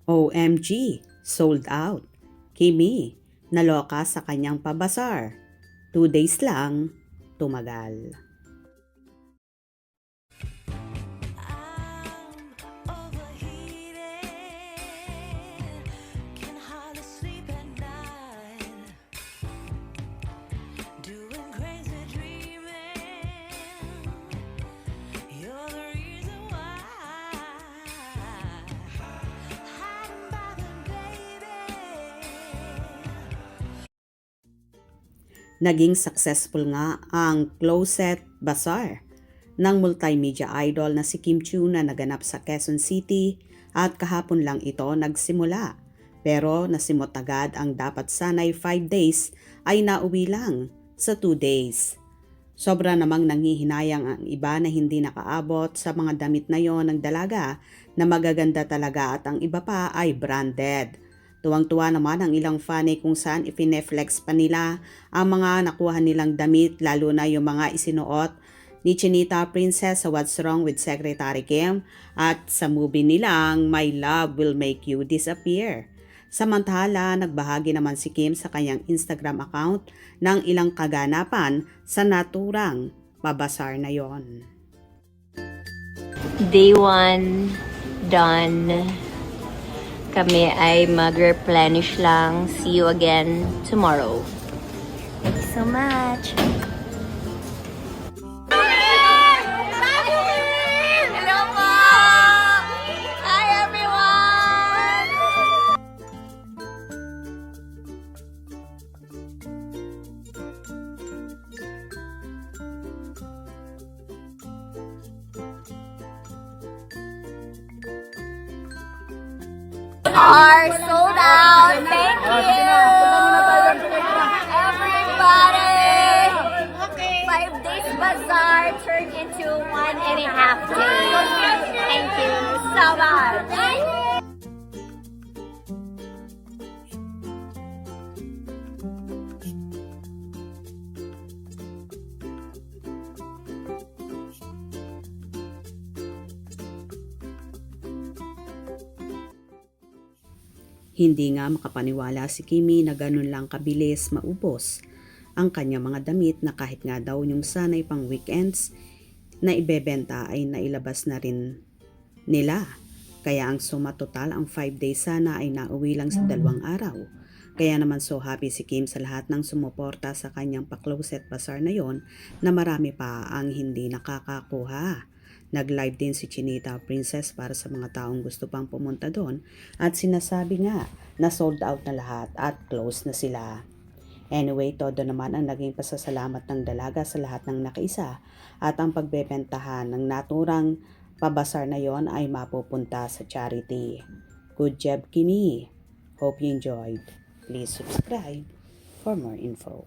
OMG, sold out. Kimi, naloka sa kanyang pabasar. 2 days lang, tumagal. Naging successful nga ang Closet Bazaar ng multimedia idol na si Kim Chiu na naganap sa Quezon City at kahapon lang ito nagsimula. Pero nasimot agad ang dapat sanay 5 days ay nauwi lang sa 2 days. Sobra namang nanghihinayang ang iba na hindi nakaabot sa mga damit na yon ng dalaga na magaganda talaga at ang iba pa ay branded. Tuwang-tuwa naman ang ilang fan kung saan ipineflex pa nila ang mga nakuha nilang damit lalo na yung mga isinuot ni Chinita Princess sa What's Wrong with Secretary Kim at sa movie nilang My Love Will Make You Disappear. Samantala, nagbahagi naman si Kim sa kanyang Instagram account ng ilang kaganapan sa naturang pabasar na yon. Day 1 done. Kami ay mag-replenish lang. See you again tomorrow. Thank you so much. Hello po! Hi everyone! Are sold out. Thank you, everybody. 5 days bazaar turned into 1.5 days. Thank you so much. Hindi nga makapaniwala si Kimi na ganun lang kabilis maubos ang kanyang mga damit na kahit nga daw yung sanay pang weekends na ibebenta ay nailabas na rin nila. Kaya ang suma total ang 5 days sana ay nauwi lang sa 2 araw. Kaya naman so happy si Kim sa lahat ng sumuporta sa kanyang pa-closet bazaar na yon na marami pa ang hindi nakakakuha. Nag-live din si Chinita Princess para sa mga taong gusto pang pumunta doon at sinasabi nga na sold out na lahat at close na sila. Anyway, todo naman ang naging pasasalamat ng dalaga sa lahat ng nakiisa at ang pagbebentahan ng naturang pabasar na yon ay mapupunta sa charity. Good job, Kimi! Hope you enjoyed. Please subscribe for more info.